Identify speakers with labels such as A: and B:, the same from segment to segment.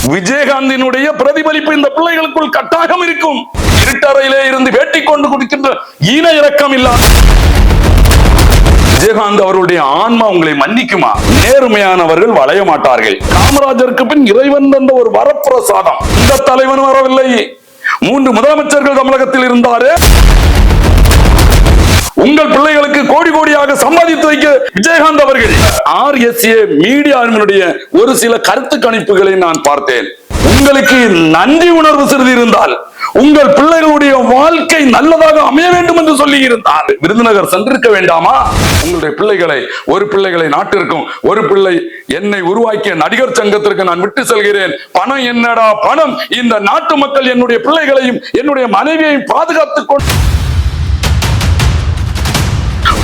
A: விஜயகாந்தினுடைய பிரதிபலிப்பு இந்த பிள்ளைகளுக்குள் கட்டாயம் இருக்கும். இருட்டறையிலே இருந்து வேட்டி கொண்டு குடிக்கின்ற ஈன இரக்கம் இல்லாத விஜயகாந்த் அவருடைய ஆன்மா உங்களை மன்னிக்குமா? நேர்மையானவர்கள் வளைய மாட்டார்கள். காமராஜருக்கு பின் இறைவன் என்ற ஒரு வரப்பிரசாதம். இந்த தலைவன் வரவில்லை. 3 முதலமைச்சர்கள் தமிழகத்தில் இருந்தாரே. உங்கள் பிள்ளைகளுக்கு கோடி கோடியாக சம்பாதித்து வைக்க விஜயகாந்த் அவர்கள். RSA மீடியாவினுடைய ஒரு சில கருத்து கணிப்புகளை நான் பார்த்தேன். உங்களுக்கு நன்றி உணர்வு சிறிது இருந்தால் உங்கள் பிள்ளைகளுடைய வாழ்க்கை நல்லதாக அமைய வேண்டும் என்று சொல்லி இருந்தால் விருதுநகர் சென்றிருக்க வேண்டாமா? உங்களுடைய பிள்ளைகளை, ஒரு பிள்ளைகளை நாட்டிற்கும், ஒரு பிள்ளை என்னை உருவாக்கிய நடிகர் சங்கத்திற்கு நான் விட்டு செல்கிறேன். பணம் என்னடா பணம்? இந்த நாட்டு மக்கள் என்னுடைய பிள்ளைகளையும் என்னுடைய மனைவியையும் பாதுகாத்துக் கொண்டு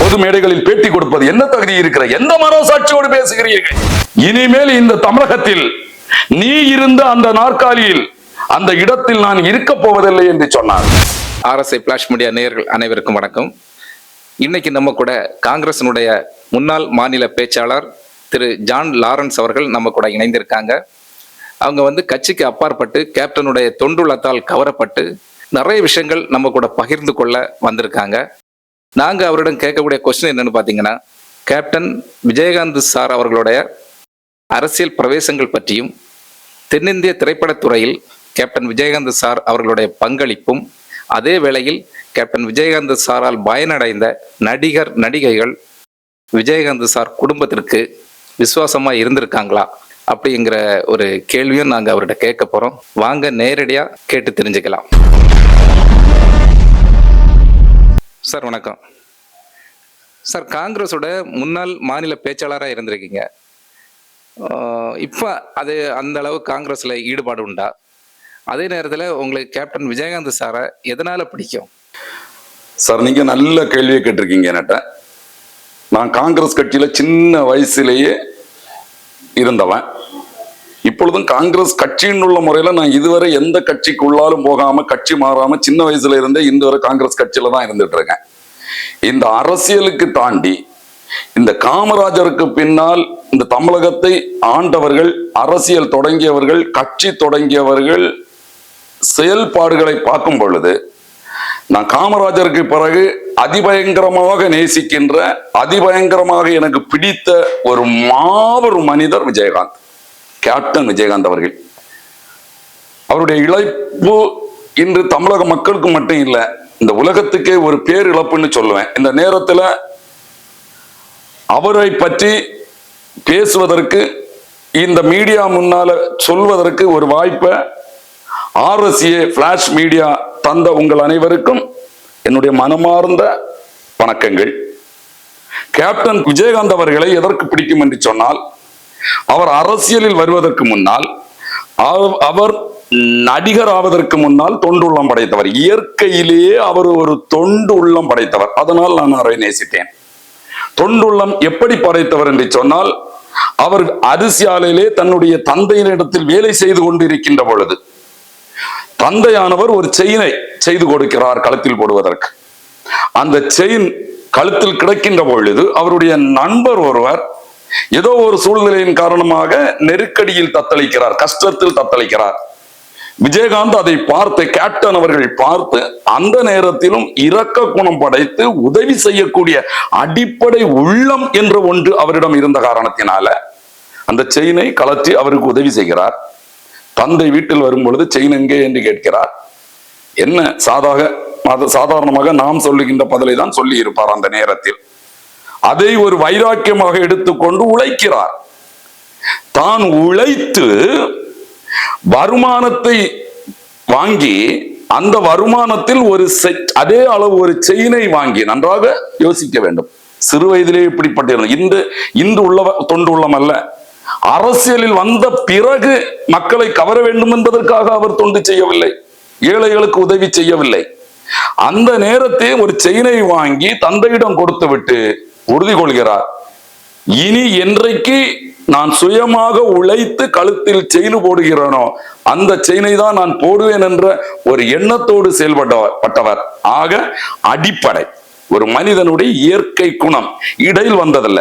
A: பொது மேடைகளில் பேட்டி கொடுப்பது என்ன தகுதி இருக்கிற? எந்த மனசாட்சியோடு பேசுகிறீர்கள்? இனிமேல் இந்த தமிழகத்தில் நீ இருந்த அந்த நாற்காலியில், அந்த இடத்தில் நான் இருக்க போவதில்லை என்று சொன்னார்.
B: RSA பிளாஷ் மீடியா நேயர்கள் அனைவருக்கும் வணக்கம். இன்னைக்கு நம்ம கூட காங்கிரசினுடைய முன்னாள் மாநில பேச்சாளர் திரு ஜான் லாரன்ஸ் அவர்கள் நம்ம கூட இணைந்திருக்காங்க. அவங்க கட்சிக்கு அப்பாற்பட்டு கேப்டனுடைய தொண்டுள்ளத்தால் கவரப்பட்டு நிறைய விஷயங்கள் நம்ம கூட பகிர்ந்து கொள்ள வந்திருக்காங்க. நாங்கள் அவரிடம் கேட்கக்கூடிய கொஸ்டின் என்னன்னு பார்த்தீங்கன்னா, கேப்டன் விஜயகாந்த் சார் அவர்களுடைய அரசியல் பிரவேசங்கள் பற்றியும், தென்னிந்திய திரைப்படத்துறையில் கேப்டன் விஜயகாந்த் சார் அவர்களுடைய பங்களிப்பும், அதே வேளையில் கேப்டன் விஜயகாந்த் சாரால் பயனடைந்த நடிகர் நடிகைகள் விஜயகாந்த் சார் குடும்பத்திற்கு விசுவாசமாக இருந்திருக்காங்களா அப்படிங்கிற ஒரு கேள்வியும் நாங்கள் அவர்கிட்ட கேட்க போகிறோம். வாங்க நேரடியாக கேட்டு தெரிஞ்சுக்கலாம். சார் வணக்கம். சார், காங்கிரஸோட முன்னாள் மாநில பேச்சாளராக இருந்திருக்கீங்க. இப்போ அது அந்த அளவு காங்கிரஸில் ஈடுபாடு உண்டா? அதே நேரத்தில் உங்களுக்கு கேப்டன் விஜயகாந்த் சாரை எதனால பிடிக்கும்?
A: சார், நீங்க நல்ல கேள்வியை கேட்டிருக்கீங்க என்கிட்ட. நான் காங்கிரஸ் கட்சியில சின்ன வயசுலேயே இருந்தவன். இப்பொழுதும் காங்கிரஸ் கட்சியின் உள்ள முறையில நான் இதுவரை எந்த கட்சிக்குள்ளாலும் போகாம, கட்சி மாறாம, சின்ன வயசுல இருந்தே இந்த வரை காங்கிரஸ் கட்சியில தான் இருந்துட்டு இருக்கேன். இந்த அரசியலுக்கு தாண்டி இந்த காமராஜருக்கு பின்னால் இந்த தமிழகத்தை ஆண்டவர்கள், அரசியல் தொடங்கியவர்கள், கட்சி தொடங்கியவர்கள் செயல்பாடுகளை பார்க்கும் பொழுது நான் காமராஜருக்கு பிறகு அதிபயங்கரமாக நேசிக்கின்ற, அதிபயங்கரமாக எனக்கு பிடித்த ஒரு மாபெரும் மனிதர் விஜயகாந்த், கேப்டன் விஜயகாந்த் அவர்கள். அவருடைய இழப்பு இன்று தமிழக மக்களுக்கு மட்டும் இல்லை, இந்த உலகத்துக்கே ஒரு பேரிழப்புன்னு சொல்லுவேன். இந்த நேரத்தில் அவரை பற்றி பேசுவதற்கு, இந்த மீடியா முன்னால சொல்வதற்கு ஒரு வாய்ப்பை RSA பிளாஷ் மீடியா தந்த உங்கள் அனைவருக்கும் என்னுடைய மனமார்ந்த வணக்கங்கள். கேப்டன் விஜயகாந்த் அவர்களை எதற்கு பிடிக்கும் என்று சொன்னால், அவர் அரசியலில் வருவதற்கு முன்னால், அவர் நடிகர் ஆவதற்கு முன்னால் தொண்டு உள்ளம் படைத்தவர். இயற்கையிலேயே அவர் ஒரு தொண்டு உள்ளம் படைத்தவர். அதனால் நான் அவரை நேசித்தேன். தொண்டுள்ளம் எப்படி படைத்தவர் என்று சொன்னால், அவர் அரிசி ஆலையிலே தன்னுடைய தந்தையினிடத்தில் வேலை செய்து கொண்டிருக்கின்ற பொழுது தந்தையானவர் ஒரு செயினை செய்து கொடுக்கிறார் கழுத்தில் போடுவதற்கு. அந்த செயின் கழுத்தில் கிடைக்கின்ற பொழுது அவருடைய நண்பர் ஒருவர் ஏதோ ஒரு சூழ்நிலையின் காரணமாக நெருக்கடியில் தத்தளிக்கிறார், கஷ்டத்தில் தத்தளிக்கிறார். விஜயகாந்த் அதை பார்த்து, கேப்டன் அவர்கள் பார்த்து, அந்த நேரத்திலும் இரக்க குணம் படைத்து உதவி செய்யக்கூடிய அடிப்படை உள்ளம் என்ற ஒன்று அவரிடம் இருந்த காரணத்தினால அந்த செயினை கலற்றி அவருக்கு உதவி செய்கிறார். தந்தை வீட்டில் வரும் பொழுது செயின் எங்கே என்று கேட்கிறார். என்ன சாதாரணமாக நாம் சொல்லுகின்ற பதிலை தான் சொல்லி இருப்பார். அந்த நேரத்தில் அதை ஒரு வைராக்கியமாக எடுத்துக்கொண்டு உழைக்கிறார். தான் உழைத்து வருமானத்தை வாங்கி, அந்த வருமானத்தில் ஒரு அதே அளவு ஒரு செயினை வாங்கி, நன்றாக யோசிக்க வேண்டும். சிறு வயதிலே இப்படிப்பட்ட இன்று உள்ள தொண்டு உள்ளம் அல்ல, அரசியலில் வந்த பிறகு மக்களை கவர வேண்டும் என்பதற்காக அவர் தொண்டு செய்யவில்லை, ஏழைகளுக்கு உதவி செய்யவில்லை. அந்த நேரத்தை ஒரு செயினை வாங்கி தந்தையிடம் கொடுத்து விட்டு உறுதி கொள்கிறார், இனி என்றைக்கு நான் சுயமாக உழைத்து கழுத்தில் செயின் போடுகிறேனோ அந்த செயினை தான் நான் போடுவேன் என்ற ஒரு எண்ணத்தோடு செயல்பட்டவர். ஆக அடிப்படை ஒரு மனிதனுடைய இயற்கை குணம் இடையில் வந்ததல்ல,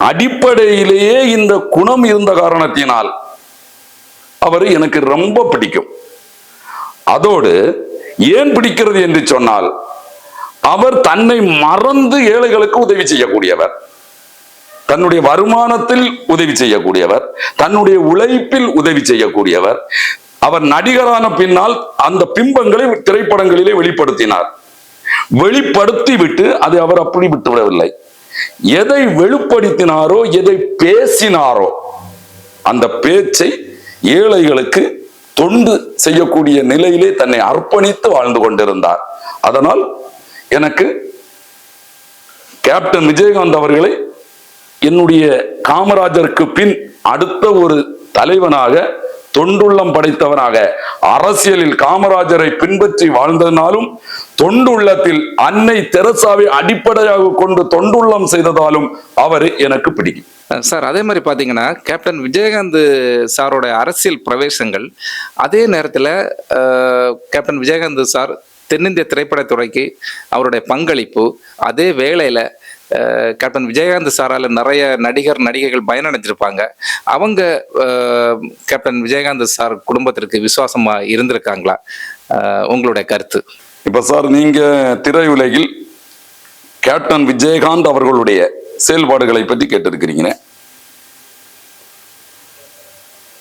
A: அடிப்படையிலேயே இந்த குணம் இருந்த காரணத்தினால் அவர் எனக்கு ரொம்ப பிடிக்கும். அதோடு ஏன் பிடிக்கிறது என்று சொன்னால், அவர் தன்னை மறந்து ஏழைகளுக்கு உதவி செய்யக்கூடியவர், தன்னுடைய வருமானத்தில் உதவி செய்யக்கூடியவர், தன்னுடைய உழைப்பில் உதவி செய்யக்கூடியவர். அவர் நடிகரான பின்னால் அந்த பிம்பங்களை திரைப்படங்களிலே வெளிப்படுத்தினார். வெளிப்படுத்தி விட்டு அதை அவர் அப்படி விட்டுவிடவில்லை. எதை வெளிப்படுத்தினாரோ, எதை பேசினாரோ, அந்த பேச்சை ஏழைகளுக்கு தொண்டு செய்யக்கூடிய நிலையிலே தன்னை அர்ப்பணித்து வாழ்ந்து கொண்டிருந்தார். அதனால் எனக்கு கேப்டன் விஜயகாந்த் அவர்களை என்னுடைய காமராஜருக்கு பின் அடுத்த ஒரு தலைவனாக, தொண்டுள்ளம் படைத்தவனாக, அரசியலில் காமராஜரை பின்பற்றி வாழ்ந்ததினாலும், தொண்டுள்ளத்தில் அன்னை தெரசாவை அடிப்படையாக கொண்டு தொண்டுள்ளம் செய்ததாலும் அவர் எனக்கு பிடிக்கும்.
B: சார், அதே மாதிரி பார்த்தீங்கன்னா கேப்டன் விஜயகாந்த் சாரோட அரசியல் பிரவேசங்கள், அதே நேரத்தில் கேப்டன் விஜயகாந்த் சார் தென்னிந்திய திரைப்படத்துறைக்கு அவருடைய பங்களிப்பு, அதே வேளையில் கேப்டன் விஜயகாந்த் சாரால் நிறைய நடிகைகள் பயனடைஞ்சிருப்பாங்க. அவங்க கேப்டன் விஜயகாந்த் சார் குடும்பத்திற்கு விசுவாசமா இருந்திருக்காங்களா? உங்களுடைய கருத்து.
A: இப்ப சார், நீங்க திரையுலகில் கேப்டன் விஜயகாந்த் அவர்களுடைய செயல்பாடுகளை பற்றி கேட்டிருக்கிறீங்க.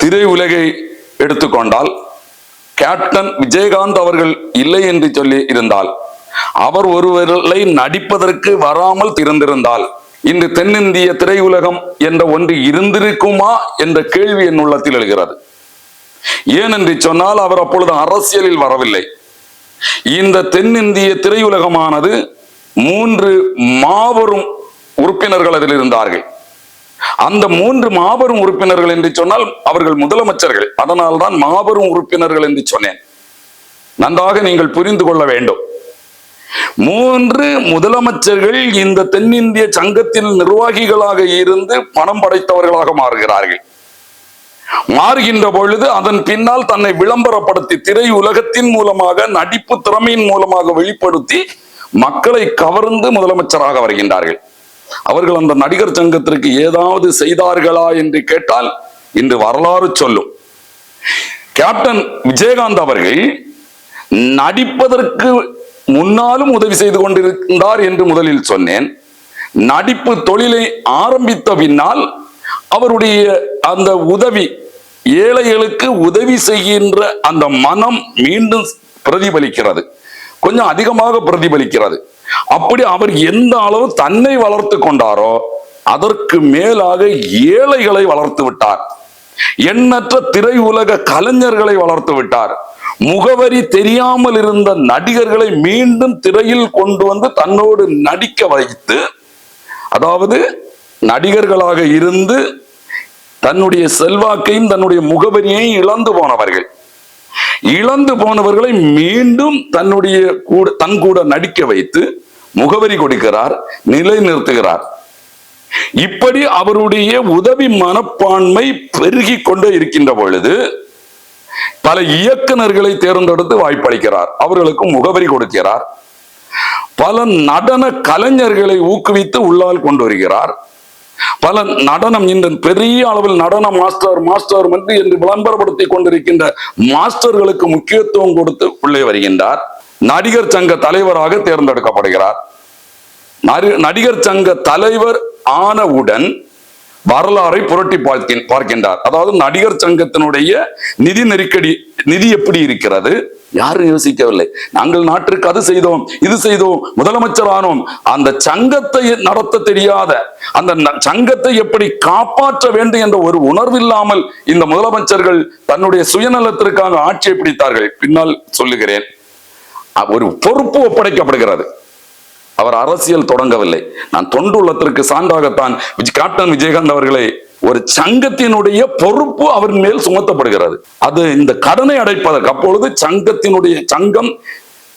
A: திரையுலகை எடுத்துக்கொண்டால் கேப்டன் விஜயகாந்த் அவர்கள் இல்லை என்று சொல்லி இருந்தால், அவர் ஒருவரை நடிப்பதற்கு வராமல் திறந்திருந்தால், இன்று தென்னிந்திய திரையுலகம் என்ற ஒன்று இருந்திருக்குமா என்ற கேள்வி என் உள்ளத்தில் எழுகிறது. ஏனென்று சொன்னால், அவர் அப்பொழுது அரசியலில் வரவில்லை. இந்த தென்னிந்திய திரையுலகமானது 3 மாபெரும் உறுப்பினர்கள் அதில் இருந்தார்கள். அந்த 3 மாபெரும் உறுப்பினர்கள் என்று சொன்னால் அவர்கள் முதலமைச்சர்கள். அதனால்தான் மாபெரும் உறுப்பினர்கள் என்று சொன்னேன். நன்றாக நீங்கள் புரிந்து கொள்ள வேண்டும். 3 முதலமைச்சர்கள் இந்த தென்னிந்திய சங்கத்தில் நிர்வாகிகளாக இருந்து பணம் படைத்தவர்களாக மாறுகிறார்கள். மாறுகின்ற பொழுது அதன் பின்னால் தன்னை விளம்பரப்படுத்தி, திரை உலகத்தின் மூலமாக, நடிப்பு திறமையின் மூலமாக வெளிப்படுத்தி மக்களை கவர்ந்து முதலமைச்சராக வருகின்றார்கள். அவர்கள் அந்த நடிகர் சங்கத்திற்கு ஏதாவது செய்தார்களா என்று கேட்டால் இன்று வரலாறு சொல்லும். கேப்டன் விஜயகாந்த் அவர்கள் நடிப்பதற்கு முன்னாலும் உதவி செய்து கொண்டிருந்தார் என்று முதலில் சொன்னேன். நடிப்பு தொழிலை ஆரம்பித்த பின்னால் அவருடைய அந்த உதவி, ஏழைகளுக்கு உதவி செய்கின்ற அந்த மனம் மீண்டும் பிரதிபலிக்கிறது, கொஞ்சம் அதிகமாக பிரதிபலிக்கிறது. அப்படி அவர் எந்த அளவு தன்னை வளர்த்து கொண்டாரோ அதற்கு மேலாக ஏழைகளை வளர்த்து விட்டார். எண்ணற்ற திரை உலக கலைஞர்களை வளர்த்து விட்டார். முகவரி தெரியாமல் இருந்த நடிகர்களை மீண்டும் திரையில் கொண்டு வந்து தன்னோடு நடிக்க வைத்து, அதாவது நடிகர்களாக இருந்து தன்னுடைய செல்வாக்கையும் தன்னுடைய முகவரியையும் இழந்து போனவர்களை மீண்டும் தன்னுடைய தன் கூட நடிக்க வைத்து முகவரி கொடுக்கிறார், நிலை நிறுத்துகிறார். இப்படி அவருடைய உதவி மனப்பான்மை பெருகி கொண்டே இருக்கின்ற பொழுது பல இயக்குநர்களை தேர்ந்தெடுத்து வாய்ப்பளிக்கிறார், அவர்களுக்கு முகவரி கொடுக்கிறார். பல நடன கலைஞர்களை ஊக்குவித்து உள்ளால் கொண்டு வருகிறார். பல நடனம், இந்த பெரிய அளவில் நடன மாஸ்டர் என்று விளம்பரப்படுத்தி கொண்டிருக்கின்ற மாஸ்டர்களுக்கு முக்கியத்துவம் கொடுத்து உள்ளே வருகின்றார். நடிகர் சங்க தலைவராக தேர்ந்தெடுக்கப்படுகிறார். நடிகர் சங்க தலைவர் ஆனவுடன் வரலாறை புரட்டி பார்க்கின்றார். அதாவது நடிகர் சங்கத்தினுடைய நிதி நெருக்கடி, நிதி எப்படி இருக்கிறது, யாரும் யோசிக்கவில்லை. நாங்கள் நாட்டிற்கு அது செய்தோம், இது செய்தோம், முதலமைச்சர் ஆனோம். அந்த சங்கத்தை நடத்த தெரியாத, அந்த சங்கத்தை எப்படி காப்பாற்ற வேண்டும் என்ற ஒரு உணர்வில்லாமல் இந்த முதலமைச்சர்கள் தன்னுடைய சுயநலத்திற்காக ஆட்சியை பிடித்தார்கள். பின்னால் சொல்லுகிறேன். ஒரு பொறுப்பு ஒப்படைக்கப்படுகிறது. அவர் அரசியல் தொடங்கவில்லை. நான் தொண்டுள்ளத்திற்கு சான்றாகத்தான் கேப்டன் விஜயகாந்த் அவர்களை, ஒரு சங்கத்தினுடைய பொறுப்பு அவர் மேல் சுமத்தப்படுகிறது. அது இந்த கடனை அடைப்பதற்கு, அப்பொழுது சங்கம்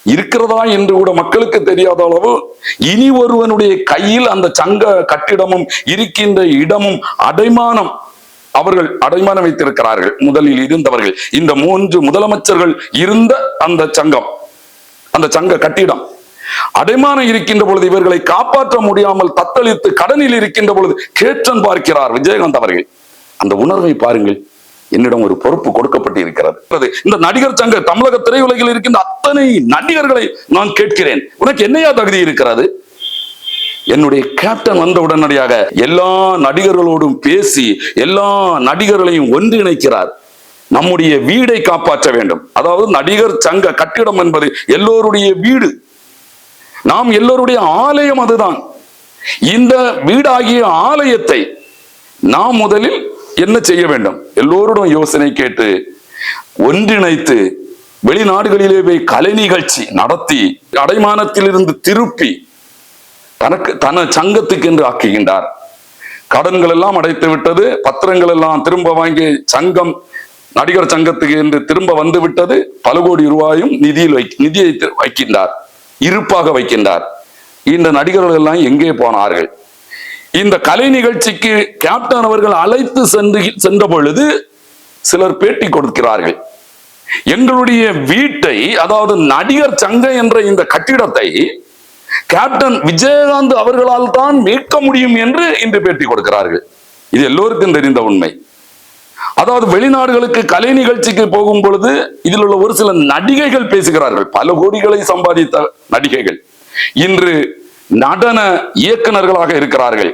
A: இருக்கிறதா என்று கூட மக்களுக்கு தெரியாத அளவு இனி ஒருவனுடைய கையில் அந்த சங்க கட்டிடமும் இருக்கின்ற இடமும் அடைமானம், அவர்கள் அடைமானம் வைத்திருக்கிறார்கள். முதலில் இருந்தவர்கள், இந்த 3 முதலமைச்சர்கள் இருந்த அந்த சங்கம், அந்த சங்க கட்டிடம் அடைமானம் இருக்கின்ற பொழுது இவர்களை காப்பாற்ற முடியாமல் தத்தளித்து கடனில் இருக்கின்ற பொழுது கேப்டன் பார்க்கிறார் விஜயகாந்த் அவர்கள். அந்த உணர்வை பாருங்கள். என்னிடம் ஒரு பொறுப்பு கொடுக்கப்பட்டிருக்கிறது. இந்த நடிகர் சங்க தமிழக திரையுலகில் இருக்கின்ற அத்தனை நடிகர்களை நான் கேட்கிறேன், உனக்கு என்னையா தகுதி இருக்கிறது? என்னுடைய கேப்டன் வந்த உடனடியாக எல்லா நடிகர்களோடும் பேசி எல்லா நடிகர்களையும் ஒன்றிணைக்கிறார். நம்முடைய வீடை காப்பாற்ற வேண்டும். அதாவது நடிகர் சங்க கட்டிடம் என்பது எல்லோருடைய வீடு, நாம் எல்லோருடைய ஆலயம். அதுதான் இந்த வீடாகிய ஆலயத்தை நாம் முதலில் என்ன செய்ய வேண்டும்? எல்லோருடன் யோசனை கேட்டு ஒன்றிணைத்து வெளிநாடுகளிலே போய் கலை நிகழ்ச்சி நடத்தி அடைமானத்தில் இருந்து திருப்பி தன சங்கத்துக்கு என்று ஆக்குகின்றார். கடன்கள் எல்லாம் அடைத்து விட்டது, பத்திரங்கள் எல்லாம் திரும்ப வாங்கி சங்கம் நடிகர் சங்கத்துக்கு என்று திரும்ப வந்து விட்டது. பல கோடி ரூபாயும் நிதியை வைக்கின்றார், இருப்பாக வைக்கின்றார். இந்த நடிகர்கள் எல்லாம் எங்கே போனார்கள்? இந்த கலை நிகழ்ச்சிக்கு கேப்டன் அவர்கள் அழைத்து சென்ற பொழுது சிலர் பேட்டி கொடுக்கிறார்கள். எங்களுடைய வீட்டை, அதாவது நடிகர் சங்கம் என்ற இந்த கட்டிடத்தை கேப்டன் விஜயகாந்த் அவர்களால் தான் மீட்க முடியும் என்று இன்று பேட்டி கொடுக்கிறார்கள். இது எல்லோருக்கும் தெரிந்த உண்மை. அதாவது வெளிநாடுகளுக்கு கலை நிகழ்ச்சிக்கு போகும் பொழுது இதில் உள்ள ஒரு சில நடிகைகள் பேசுகிறார்கள். பல கோடிகளை சம்பாதித்த நடிகைகள் இன்று நடன இயக்குநர்களாக இருக்கிறார்கள்,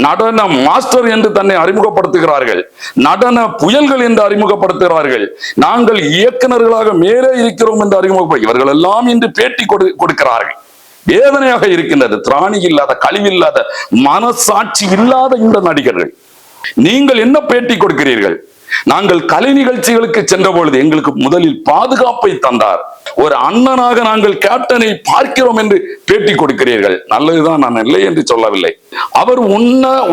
A: நடன மாஸ்டர் என்று தன்னை அறிமுகப்படுத்துகிறார்கள், நடன புயல்கள் என்று அறிமுகப்படுத்துகிறார்கள், நாங்கள் இயக்குநர்களாக மேலே இருக்கிறோம் என்று அறிமுகப்படுத்த இவர்கள் எல்லாம் இன்று பேட்டி கொடுக்கிறார்கள். வேதனையாக இருக்கின்றது. திராணி இல்லாத, கழிவில்லாத, மனசாட்சி இல்லாத இந்த நடிகர்கள். நீங்கள் என்ன பேட்டி கொடுக்கிறீர்கள்? நாங்கள் கலை நிகழ்ச்சிகளுக்கு சென்ற பொழுது எங்களுக்கு முதலில் பாதுகாப்பை தந்தார், ஒரு அண்ணனாக நாங்கள் கேப்டனை பார்க்கிறோம் என்று பேட்டி கொடுக்கிறீர்கள். நல்லதுதான், நான் இல்லை என்று சொல்லவில்லை. அவர்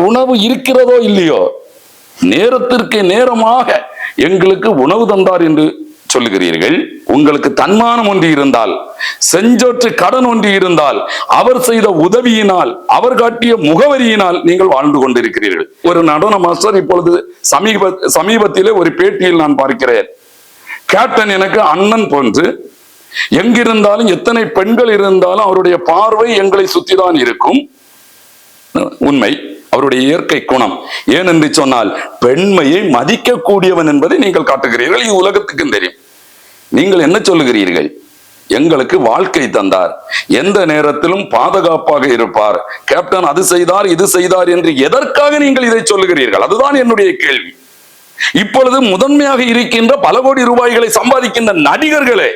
A: உணவு இருக்கிறதோ இல்லையோ, நேரத்திற்கு நேரமாக எங்களுக்கு உணவு தந்தார் என்று சொல்லுகிறீர்கள். உங்களுக்கு தன்மானம் ஒன்று இருந்தால், செஞ்சோற்று கடன் ஒன்று இருந்தால், அவர் செய்த உதவியினால், அவர் காட்டிய முகவரியினால் நீங்கள் வாழ்ந்து கொண்டிருக்கிறீர்கள். ஒரு நடன மாஸ்டர் இப்பொழுது சமீபத்திலே ஒரு பேட்டியில் நான் பார்க்கிறேன், கேப்டன் எனக்கு அண்ணன் போன்று, எங்கிருந்தாலும் எத்தனை பெண்கள் இருந்தாலும் அவருடைய பார்வை எங்களை சுற்றிதான் இருக்கும். உண்மை, அவருடைய இயற்கை குணம். ஏனென்று சொன்னால் பெண்மையை மதிக்கக்கூடியவன் என்பதை நீங்கள் காட்டுகிறீர்கள். இது உலகத்துக்கும் தெரியும். நீங்கள் என்ன சொல்லுகிறீர்கள்? எங்களுக்கு வாழ்க்கை தந்தார், எந்த நேரத்திலும் பாதுகாப்பாக இருப்பார், கேப்டன் அது செய்தார் இது செய்தார் என்று எதற்காக நீங்கள் இதை சொல்லுகிறீர்கள்? அதுதான் என்னுடைய கேள்வி. இப்பொழுது முதன்மையாக இருக்கின்ற பல கோடி ரூபாய்களை சம்பாதிக்கின்ற நடிகர்களே,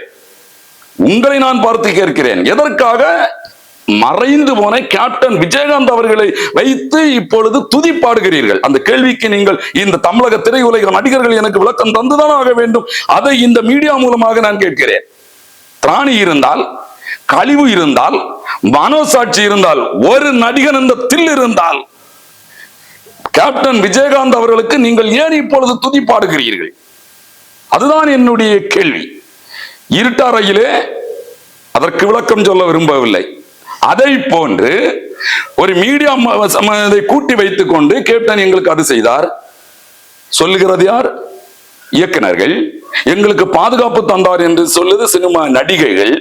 A: உங்களை நான் பார்த்து கேட்கிறேன், எதற்காக மறைந்து போன கேப்டன் விஜயகாந்த் அவர்களை வைத்து இப்பொழுது துதிப்பாடுகிறீர்கள்? அந்த கேள்விக்கு நீங்கள் இந்த தமிழக திரையுலக நடிகர்கள் எனக்கு விளக்கம் தந்துதான் ஆக வேண்டும். அதை இந்த மீடியா மூலமாக நான் கேட்கிறேன். திராணி இருந்தால், கழிவு இருந்தால், மனோசாட்சி இருந்தால், ஒரு நடிகன் இந்த தில் இருந்தால், கேப்டன் விஜயகாந்த் அவர்களுக்கு நீங்கள் ஏன் இப்பொழுது துதிப்பாடுகிறீர்கள்? அதுதான் என்னுடைய கேள்வி. இருட்டறையிலே அதற்கு விளக்கம் சொல்ல விரும்பவில்லை. அதை போன்று ஒரு மீடியா கூட்டி வைத்துக் கொண்டு கேப்டன் எங்களுக்கு அது செய்தார் சொல்லுகிறது யார்? இயக்குனர்கள். எங்களுக்கு பாதுகாப்பு தந்தார் என்று சொல்லுது சினிமா நடிகைகள்.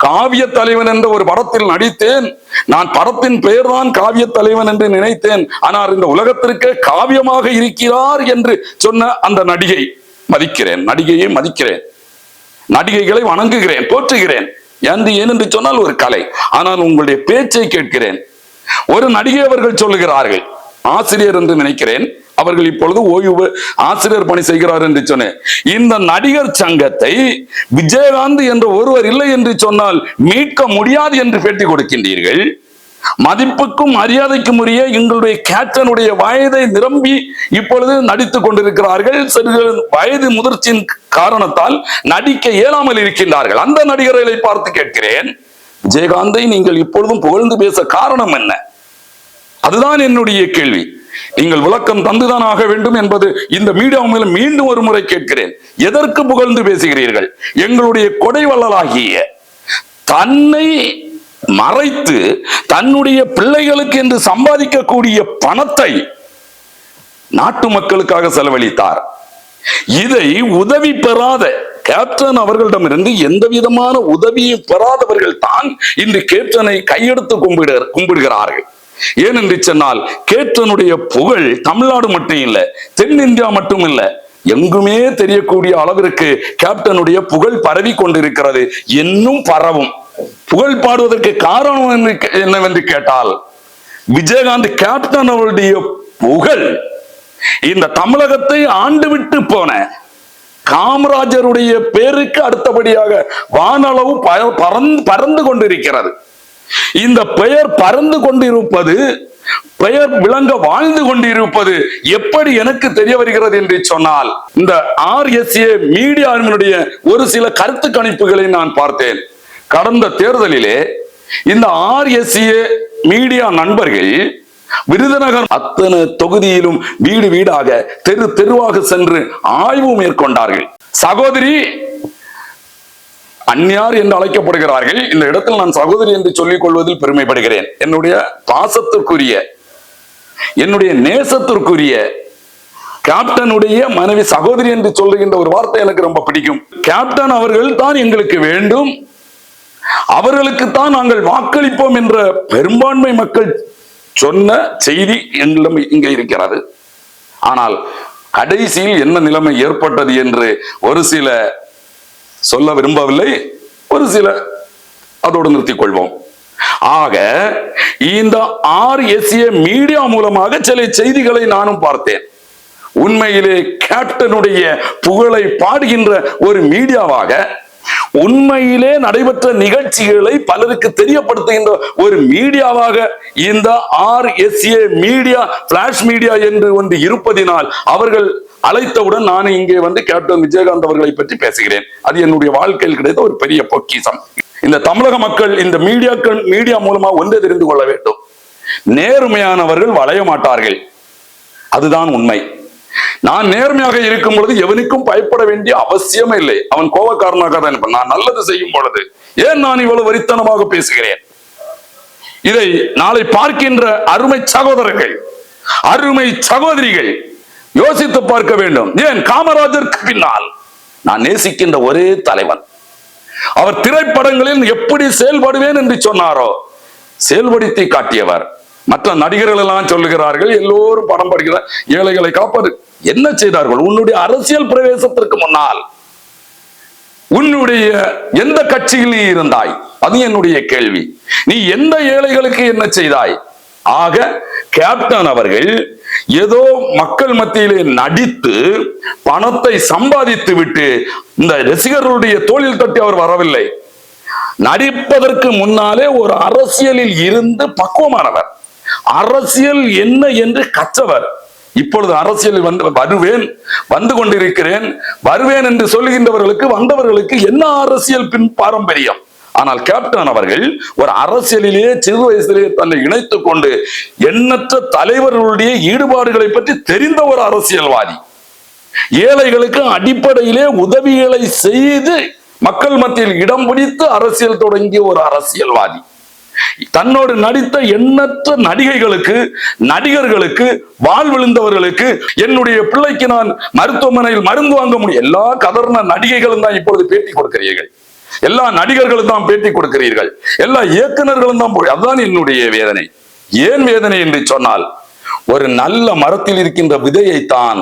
A: காவிய தலைவன் என்ற ஒரு படத்தில் நடித்தேன், நான் படத்தின் பெயர் தான் காவிய தலைவன் என்று நினைத்தேன், ஆனால் இந்த உலகத்திற்கு காவியமாக இருக்கிறார் என்று சொன்ன அந்த நடிகை மதிக்கிறேன், நடிகையை மதிக்கிறேன், நடிகைகளை வணங்குகிறேன், போற்றுகிறேன். ஏனென்று சொன்னால் ஒரு கலை. ஆனால் உங்களுடைய பேச்சை கேட்கிறேன். ஒரு நடிகை அவர்கள் சொல்லுகிறார்கள், ஆசிரியர் என்று நினைக்கிறேன், அவர்கள் இப்பொழுது ஓய்வு ஆசிரியர் பணி செய்கிறார் என்று சொன்னேன். இந்த நடிகர் சங்கத்தை விஜயகாந்த் என்ற ஒருவர் இல்லை என்று சொன்னால் மீட்க முடியாது என்று பேட்டி கொடுக்கின்றீர்கள். மதிப்புக்கும் மரியாதைக்கும் உரிய எங்களுடைய கேப்டனுடைய வயதை நிரம்பி இப்பொழுது நடித்துக் கொண்டிருக்கிறார்கள். வயது முதிர்ச்சியின் காரணத்தால் நடிக்க இயலாமல் இருக்கின்றார்கள். அந்த நடிகர்களை பார்த்து கேட்கிறேன், விஜயகாந்தை நீங்கள் இப்பொழுதும் புகழ்ந்து பேச காரணம் என்ன? அதுதான் என்னுடைய கேள்வி. நீங்கள் விளக்கம் தந்துதான் ஆக வேண்டும் என்பது இந்த மீடியா மூலம் மீண்டும் ஒரு முறை கேட்கிறேன். எதற்கு புகழ்ந்து பேசுகிறீர்கள்? எங்களுடைய கொடைவள்ளலாகிய தன்னை மறைத்து தன்னுடைய பிள்ளைகளுக்கு என்று சம்பாதிக்கக்கூடிய பணத்தை நாட்டு மக்களுக்காக செலவழித்தார். இதை உதவி பெறாத கேப்டன் அவர்களிடமிருந்து எந்த விதமான உதவியை பெறாதவர்கள் தான் இன்று கேப்டனை கையெடுத்து கும்பிடுகிறார்கள். ஏனென்று சொன்னால் கேப்டனுடைய புகழ் தமிழ்நாடு மட்டும் இல்ல, தென்னிந்தியா மட்டும் இல்ல, எங்குமே தெரியக்கூடிய அளவிற்கு கேப்டனுடைய புகழ் பரவி கொண்டிருக்கிறது. இன்னும் பரவும். புகழ் பாடுவதற்கு காரணம் என்னவென்று கேட்டால், விஜயகாந்த் கேப்டன் அவருடைய புகழ் இந்த தமிழகத்தை ஆண்டு விட்டு போன காமராஜருடைய பேருக்கு அடுத்தபடியாக வானளவு பறந்து கொண்டிருக்கிறது. இந்த பெயர் பறந்து கொண்டிருப்பது, பெயர் விளங்க வாழ்ந்து கொண்டிருப்பது எப்படி எனக்கு தெரிய வருகிறது என்று சொன்னால், இந்த RSA மீடியாவினுடைய ஒரு சில கருத்து கணிப்புகளை நான் பார்த்தேன். கடந்த தேர்தலிலே இந்த RSA மீடியா நண்பர்கள் விருதுநகர் அத்தனை தொகுதியிலும் வீடு வீடாக தெரு தெருவாக சென்று ஆய்வு மேற்கொண்டார்கள். சகோதரி அந்நியார் என்று அழைக்கப்படுகிறார்கள். இந்த இடத்தில் நான் சகோதரி என்று சொல்லிக் கொள்வதில் பெருமைப்படுகிறேன். என்னுடைய பாசத்திற்குரிய, என்னுடைய நேசத்திற்குரிய கேப்டனுடைய மனைவி சகோதரி என்று சொல்லுகின்ற ஒரு வார்த்தை எனக்கு ரொம்ப பிடிக்கும். கேப்டன் அவர்கள் தான் எங்களுக்கு வேண்டும், அவர்களுக்கு தான் நாங்கள் வாக்களிப்போம் என்ற பெரும்பான்மை மக்கள் சொன்ன செய்தி எங்களிடம் இங்கே இருக்கிறது. ஆனால் கடைசியில் என்ன நிலைமை ஏற்பட்டது என்று ஒரு சில சொல்ல விரும்பவில்லை, ஒரு சில அதோடு நிறுத்திக் கொள்வோம். ஆக இந்த RSA மீடியா மூலமாக சில செய்திகளை நானும் பார்த்தேன். உண்மையிலே கேப்டனுடைய புகழை பாடுகின்ற ஒரு மீடியாவாக, உண்மையிலே நடைபெற்ற நிகழ்ச்சிகளை பலருக்கு தெரியப்படுத்துகின்ற ஒரு மீடியாவாக இந்த RSA மீடியா, பிளாஷ் மீடியா என்று ஒன்று இருப்பதினால் அவர்கள் அழைத்தவுடன் நான் இங்கே வந்து கேப்டன் விஜயகாந்த் அவர்களை பற்றி பேசுகிறேன். அது என்னுடைய வாழ்க்கையில் கிடைத்த ஒரு பெரிய பொக்கிஷம். இந்த தமிழக மக்கள் இந்த மீடியா மூலமா ஒன்றை தெரிந்து கொள்ள வேண்டும். நேர்மையானவர்கள் வளைய மாட்டார்கள், அதுதான் உண்மை. நான் நேர்மையாக இருக்கும் பொழுது எவனுக்கும் பயப்பட வேண்டிய அவசியமே இல்லை. அவன் கோபக்காரனாக தான் இருப்பான். நான் நல்லது செய்யும் பொழுது ஏன் நான் இவ்வளவு வரித்தனமாக பேசுகிறேன்? இதை நாளை பார்க்கின்ற அருமை சகோதரர்கள், அருமை சகோதரிகள் யோசித்து பார்க்க வேண்டும். ஏன் காமராஜருக்கு பின்னால் நான் நேசிக்கின்ற ஒரே தலைவன், அவர் திரைப்படங்களில் எப்படி செயல்படுவேன் என்று சொன்னாரோ செயல்படுத்தி காட்டியவர். மற்ற நடிகர்கள் எல்லாம் சொல்லுகிறார்கள், எல்லோரும் படம் படிக்கிற ஏழைகளை காப்பாடு. என்ன செய்தார்கள்? உன்னுடைய அரசியல் பிரவேசத்திற்கு முன்னால் உன்னுடைய எந்த கட்சியில் நீ இருந்தாய்? அது என்னுடைய கேள்வி. நீ எந்த ஏழைகளுக்கு என்ன செய்தாய்? ஆக கேப்டன் அவர்கள் ஏதோ மக்கள் மத்தியிலே நடித்து பணத்தை சம்பாதித்து விட்டு இந்த ரசிகர்களுடைய தோளில் தட்டி அவர் வரவில்லை. நடிப்பதற்கு முன்னாலே ஒரு அரசியலில் இருந்து பக்குவமானவர், அரசியல் என்ன என்று கற்றவர். இப்பொழுது அரசியலில் வந்து கொண்டிருக்கிறேன், வருவேன் என்று சொல்லுகின்றவர்களுக்கு, வந்தவர்களுக்கு என்ன அரசியல் பின் பாரம்பரியம்? ஆனால் கேப்டன் அவர்கள் ஒரு அரசியலிலே சிறு வயசிலேயே தன்னை இணைத்துக் கொண்டு எண்ணற்ற தலைவர்களுடைய ஈடுபாடுகளை பற்றி தெரிந்த ஒரு அரசியல்வாதி. ஏழைகளுக்கு அடிப்படையிலே உதவிகளை செய்து மக்கள் மத்தியில் இடம் பிடித்து அரசியல் தொடங்கிய ஒரு அரசியல்வாதி. தன்னோடு நடித்த எண்ணற்ற நடிகைகளுக்கு, நடிகர்களுக்கு, வாழ்விழுந்தவர்களுக்கு, என்னுடைய பிள்ளைக்கு நான் மருத்துவமனையில் மருந்து வாங்க முடியும், எல்லா கதர்ன நடிகைகளும் தான் இப்பொழுது பேட்டி கொடுக்கிறீர்கள், எல்லா நடிகர்களும் தான் பேட்டி கொடுக்கிறீர்கள், எல்லா இயக்குநர்களும் தான். அதுதான் என்னுடைய வேதனை. ஏன் வேதனை என்று சொன்னால், ஒரு நல்ல மரத்தில் இருக்கின்ற விதையைத்தான்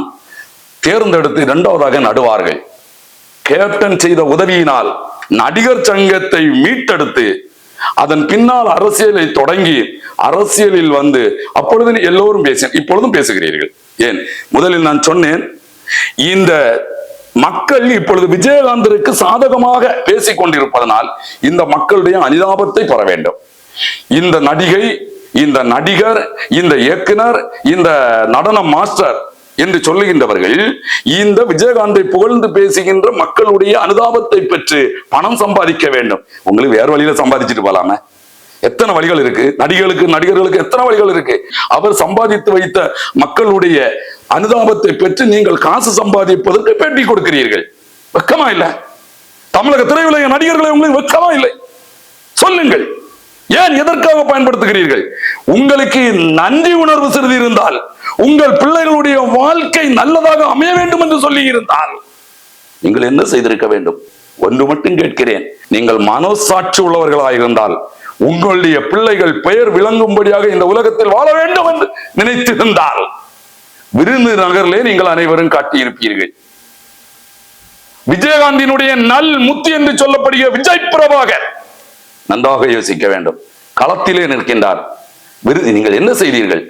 A: தேர்ந்தெடுத்து இரண்டாவதாக நடுவார்கள். கேப்டன் செய்த உதவியினால் நடிகர் சங்கத்தை மீட்டெடுத்து அதன் பின்னால் அரசியலை தொடங்கி அரசியலில் வந்து அப்பொழுது எல்லோரும் இப்பொழுதும் பேசுகிறீர்கள். ஏன்? முதலில் நான் சொன்னேன், இந்த மக்கள் இப்பொழுது விஜயகாந்திற்கு சாதகமாக பேசிக் கொண்டிருப்பதனால் இந்த மக்களுடைய அனுதாபத்தை பெற வேண்டும். இந்த நடிகை, இந்த நடிகர், இந்த இயக்குனர், இந்த நடன மாஸ்டர் என்று சொல்லுகின்றவர்கள் இந்த விஜயகாந்தை புகழ்ந்து பேசுகின்ற மக்களுடைய அனுதாபத்தை பெற்று பணம் சம்பாதிக்க வேண்டும். உங்களுக்கு வேற வழியில சம்பாதிச்சுட்டு போலாமே, எத்தனை வழிகள் இருக்கு. நடிகர்களுக்கு எத்தனை வழிகள் இருக்கு. அவர் சம்பாதித்து வைத்த மக்களுடைய அனுதாபத்தை பெற்று நீங்கள் காசு சம்பாதிப்பதற்கு பேட்டி கொடுக்கிறீர்கள். வெக்கமா இல்லை? தமிழக திரையுலக நடிகர்களை உங்களுக்கு வெக்கமா இல்லை? சொல்லுங்கள், ஏன் எதற்காக பயன்படுத்துகிறீர்கள்? உங்களுக்கு நன்றி உணர்வு சிறிது இருந்தால், உங்கள் பிள்ளைகளுடைய வாழ்க்கை நல்லதாக அமைய வேண்டும் என்று சொல்லி இருந்தால் நீங்கள் என்ன செய்திருக்க வேண்டும்? ஒன்று மட்டும் கேட்கிறேன், நீங்கள் மனசாட்சி உள்ளவர்களாக இருந்தால் உங்களுடைய பிள்ளைகள் பெயர் விளங்கும்படியாக இந்த உலகத்தில் வாழ வேண்டும் என்று நினைத்திருந்தால் விருதுநகரிலே நீங்கள் அனைவரும் காட்டியிருப்பீர்கள். விஜயகாந்தினுடைய நல் முத்து என்று சொல்லப்படுகிற விஜய் பிரபாகர் நன்றாக யோசிக்க வேண்டும். களத்திலே நிற்கின்றார். நீங்கள் என்ன செய்தீர்கள்?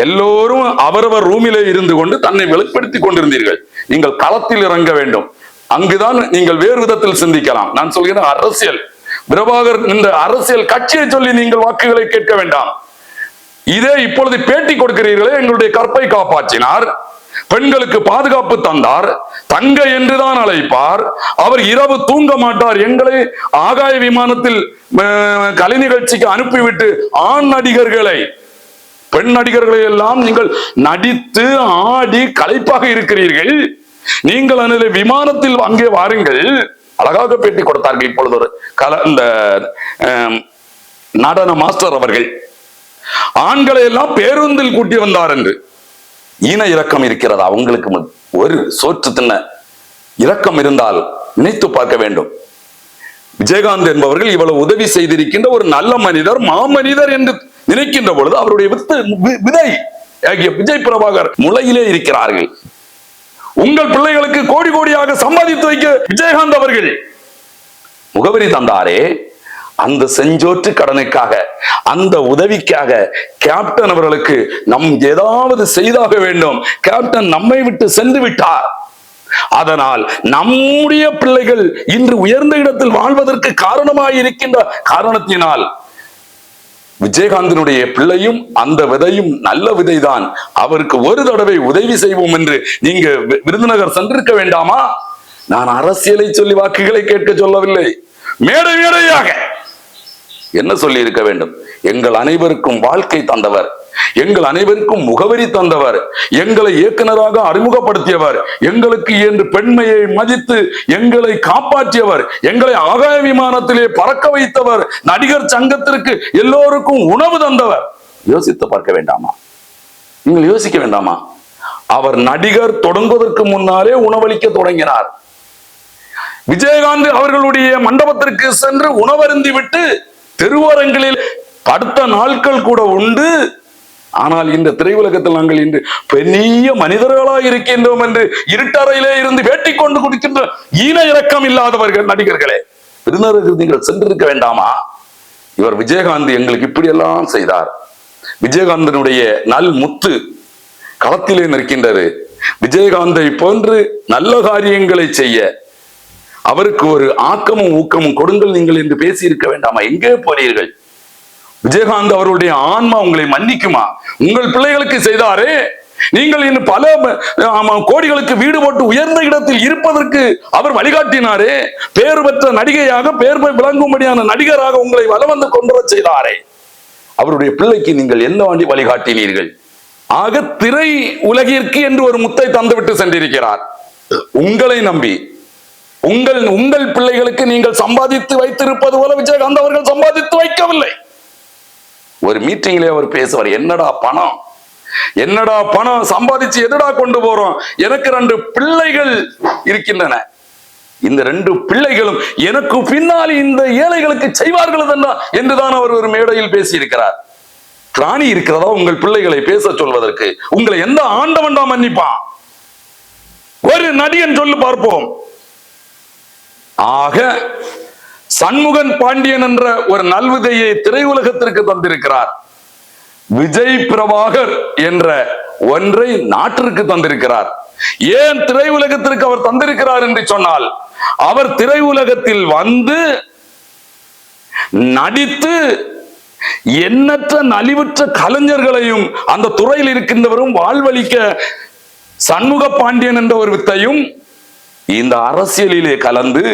A: எல்லோரும் அவரவர் ரூமிலே இருந்து கொண்டு தன்னை வெளிப்படுத்திக் கொண்டிருந்தீர்கள். நீங்கள் களத்தில் இறங்க வேண்டும். அங்குதான் நீங்கள் வேறு விதத்தில் சிந்திக்கலாம். நான் சொல்கிறேன், அரசியல் பிரபாகர் இந்த அரசியல் கட்சியை சொல்லி நீங்கள் வாக்குகளை கேட்க வேண்டாம். இதே இப்பொழுது பேட்டி கொடுக்கிறீர்களே, எங்களுடைய கற்பை காப்பாற்றினார், பெண்களுக்கு பாதுகாப்பு தந்தார், தங்க என்றுதான் அழைப்பார், அவர் இரவு தூங்க மாட்டார், எங்களை ஆகாய விமானத்தில் கலை நிகழ்ச்சிக்கு அனுப்பிவிட்டு ஆண் நடிகர்களை பெண் நடிகர்களை எல்லாம் நீங்கள் நடித்து ஆடி களைப்பாக இருக்கிறீர்கள், நீங்கள் அந்த விமானத்தில் அங்கே வாருங்கள். அழகாக பேட்டி கொடுத்தார்கள். இப்பொழுது ஒரு இந்த நடன மாஸ்டர் அவர்கள் ஆண்களை எல்லாம் பேருந்தில் கூட்டி வந்தார் என்று. ஈன இரக்கம் இருக்கிறதா உங்களுக்கு? ஒரு சோற்று தின்ன இரக்கம் இருந்தால் நினைத்து பார்க்க வேண்டும். விஜயகாந்த் என்பவர்கள் இவ்வளவு உதவி செய்திருக்கின்ற ஒரு நல்ல மனிதர், மாமனிதர் என்று நினைக்கின்ற பொழுது அவருடைய விதை ஆகிய விஜய் பிரபாகர் முளையிலே இருக்கிறார்கள். உங்கள் பிள்ளைகளுக்கு கோடி கோடியாக சம்பாதித்து வைக்க விஜயகாந்த் அவர்கள் முகவரி தந்தாரே, அந்த செஞ்சோற்று கடனுக்காக, அந்த உதவிக்காக கேப்டன் அவர்களுக்கு நம் ஏதாவது செய்தாக வேண்டும். கேப்டன் நம்மை விட்டு சென்று விட்டார். அதனால் நம்முடைய பிள்ளைகள் இன்று உயர்ந்த இடத்தில் வாழ்வதற்கு காரணமாக இருக்கின்ற காரணத்தினால் விஜயகாந்தினுடைய பிள்ளையும் அந்த விதையும் நல்ல விதைதான், அவருக்கு ஒரு தடவை உதவி செய்வோம் என்று நீங்க விருதுநகர் சென்றிருக்க வேண்டாமா? நான் அரசியலை சொல்லி வாக்குகளை கேட்க சொல்லவில்லை. மேடை மேடையாக என்ன சொல்லி இருக்க வேண்டும்? எங்கள் அனைவருக்கும் வாழ்க்கை தந்தவர், எங்கள் அனைவருக்கும் முகவரி தந்தவர், எங்களை இயக்குனராக அறிமுகப்படுத்தியவர், எங்களுக்கு என்று பெண்மையை மதித்து எங்களை காப்பாற்றியவர், எங்களை ஆகாய விமானத்திலே பறக்க வைத்தவர், நடிகர் சங்கத்திற்கு எல்லோருக்கும் உணவு தந்தவர். யோசித்து பார்க்க வேண்டாமா? நீங்கள் யோசிக்க வேண்டாமா? அவர் நடிகர் தொடங்குவதற்கு முன்னாலே உணவளிக்க தொடங்கினார். விஜயகாந்த் அவர்களுடைய மண்டபத்திற்கு சென்று உணவருந்தி விட்டு தெருவோரங்களில் படுத்த நாட்கள் கூட உண்டு. ஆனால் இந்த திரையுலகத்தில் நாங்கள் இன்று பெரிய மனிதர்களாக இருக்கின்றோம் என்று இருட்டறையிலே இருந்து வேட்டி கொண்டு குடிக்கின்ற ஈன இரக்கம் இல்லாதவர்கள் நடிகர்களே, விருந்தினருக்கு நீங்கள் சென்றிருக்க வேண்டாமா? இவர் விஜயகாந்த் எங்களுக்கு இப்படி எல்லாம் செய்தார். விஜயகாந்தனுடைய நல் முத்து களத்திலே நிற்கின்றது. விஜயகாந்தை போன்று நல்ல காரியங்களை செய்ய அவருக்கு ஒரு ஆக்கமும் ஊக்கமும் கொடுங்கள் நீங்கள் என்று பேசி இருக்க வேண்டாமா? எங்கே போனீர்கள்? விஜயகாந்த் அவருடைய ஆன்மா உங்களை மன்னிக்குமா? உங்கள் பிள்ளைகளுக்கு செய்தாரே, நீங்கள் இன்னும் பல கோடிகளுக்கு வீடு போட்டு உயர்ந்த இடத்தில் இருப்பதற்கு அவர் வழிகாட்டினாரே, பேர் பெற்ற நடிகையாக பேர் விளங்கும்படியான நடிகராக உங்களை வலம் வந்து கொண்டு வர செய்தாரே, அவருடைய பிள்ளைக்கு நீங்கள் என்ன வண்டி வழிகாட்டினீர்கள்? ஆக திரை உலகிற்கு என்று ஒரு முத்தை தந்துவிட்டு சென்றிருக்கிறார். உங்களை நம்பி உங்கள் பிள்ளைகளுக்கு நீங்கள் சம்பாதித்து வைத்திருப்பது போல விஜயகாந்த் அவர்கள் சம்பாதித்து வைக்கவில்லை. ஒரு மீட்டிங்ல அவர் பேசுவார், என்னடா பணம், என்னடா பணம் சம்பாதிச்சு எதடா கொண்டு போறோம், எனக்கு 2 பிள்ளைகள் இருக்கின்றன, இந்த 2 பிள்ளைகளும் எனக்கு பின்னால் இந்த ஏழைகளுக்கு செய்வார்கள் என்றுதான் அவர் ஒரு மேடையில் பேசி இருக்கிறார். பிராணி இருக்கிறதா உங்கள் பிள்ளைகளை பேச சொல்வதற்கு? உங்களை எந்த ஆண்டவன்டா மன்னிப்பான்? ஒரு நடிகன் சொல்லு பார்ப்போம். ஆக சண்முகன் பாண்டியன் என்ற ஒரு நல்விதையை திரையுலகத்திற்கு தந்திருக்கிறார். விஜய் பிரபாகர் என்ற ஒன்றை நாட்டிற்கு தந்திருக்கிறார். ஏன் திரையுலகத்திற்கு அவர் தந்திருக்கிறார் என்று சொன்னால், அவர் திரையுலகத்தில் வந்து நடித்து எண்ணற்ற நலிவுற்ற கலைஞர்களையும் அந்த துறையில் இருக்கின்றவரும் வாழ்வழிக்க சண்முக பாண்டியன் என்ற ஒரு வித்தையும் இந்த அரசியலிலே கலந்து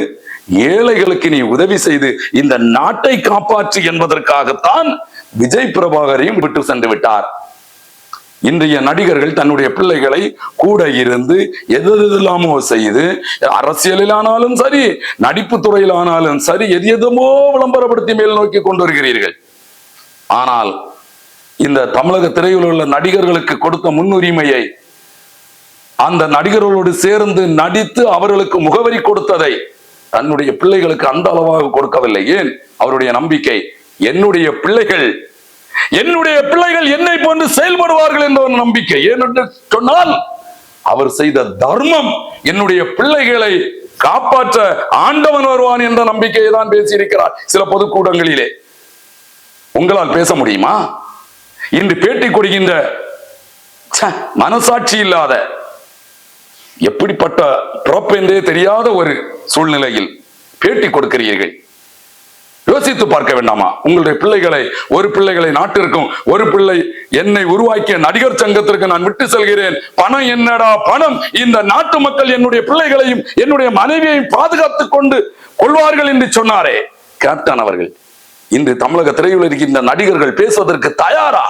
A: ஏழைகளுக்கு நீ உதவி செய்து இந்த நாட்டை காப்பாற்று என்பதற்காகத்தான் விஜய் பிரபாகரையும் விட்டு சென்று விட்டார். இன்றைய நடிகர்கள் தன்னுடைய பிள்ளைகளை கூட இருந்து எதெல்லாமோ செய்து, அரசியலிலானாலும் சரி, நடிப்பு துறையிலானாலும் சரி, எதுமோ விளம்பரப்படுத்தி மேல் நோக்கி கொண்டு வருகிறீர்கள். ஆனால் இந்த தமிழக திரையில் உள்ள நடிகர்களுக்கு கொடுத்த முன்னுரிமையை, அந்த நடிகர்களோடு சேர்ந்து நடித்து அவர்களுக்கு முகவரி கொடுத்ததை தன்னுடைய பிள்ளைகளுக்கு அந்த அளவாக கொடுக்கவில்லை. ஏன்? அவருடைய நம்பிக்கை, என்னுடைய பிள்ளைகள் என்னை போன்று செயல்படுவார்கள் என்ற ஒரு நம்பிக்கை. ஏனென்று சொன்னால் அவர் செய்த தர்மம் என்னுடைய பிள்ளைகளை காப்பாற்ற ஆண்டவன் வருவான் என்ற நம்பிக்கையை தான் பேசியிருக்கிறார் சில பொதுக்கூட்டங்களிலே. உங்களால் பேச முடியுமா? இன்று பேட்டி கொடுக்கின்ற மனசாட்சி இல்லாத, எப்படிப்பட்ட பிறப்பு என்றே தெரியாத ஒரு சூழ்நிலையில் பேட்டி கொடுக்கிறீர்கள். யோசித்து பார்க்க வேண்டாமா? உங்களுடைய பிள்ளைகளை, ஒரு பிள்ளைகளை நாட்டிற்கும், ஒரு பிள்ளை என்னை உருவாக்கிய நடிகர் சங்கத்திற்கு நான் விட்டு செல்கிறேன். பணம் என்னடா பணம், இந்த நாட்டு மக்கள் என்னுடைய பிள்ளைகளையும் என்னுடைய மனைவியையும் பாதுகாத்துக் கொண்டு கொள்வார்கள் என்று சொன்னாரே கேப்டன் அவர்கள். இன்று தமிழக திரையுலகில் இருக்கின்ற நடிகர்கள் பேசுவதற்கு தயாரா?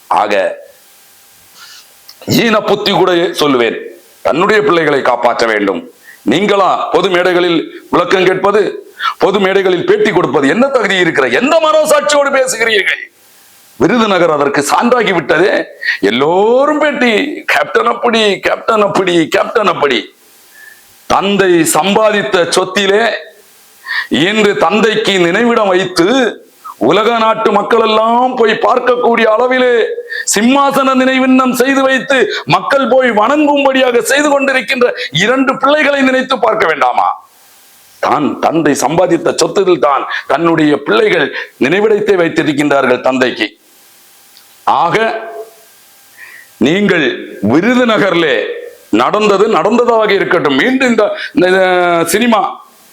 A: ஆக ஈன புத்தி கூட சொல்லுவேன், தன்னுடைய பிள்ளைகளை காப்பாற்ற வேண்டும். நீங்களா பொது மேடைகளில் விளக்கம் கேட்பது, பொது மேடைகளில் பேட்டி கொடுப்பது? என்ன தகுதி இருக்கிற, எந்த மனசாட்சியோடு பேசுகிறீர்கள்? விருதுநகர் அதற்கு சான்றாகி விட்டதே. எல்லோரும் பேட்டி, கேப்டன் அப்படி, கேப்டன் அப்படி, கேப்டன் அப்படி. தந்தை சம்பாதித்த சொத்திலே இன்று தந்தைக்கு நினைவிடம் வைத்து உலக நாட்டு மக்கள் எல்லாம் போய் பார்க்கக்கூடிய அளவிலே சிம்மாசன நினைவின்னம் செய்து வைத்து மக்கள் போய் வணங்கும்படியாக செய்து கொண்டிருக்கின்ற 2 பிள்ளைகளை நினைத்து பார்க்க வேண்டாமா? தான் தந்தை சம்பாதித்த சொத்தில் தான் தன்னுடைய பிள்ளைகள் நினைவிடத்தை வைத்திருக்கின்றார்கள் தந்தைக்கு. ஆக நீங்கள் விருதுநகர்லே நடந்தது நடந்ததாக இருக்கட்டும். மீண்டும் இந்த சினிமா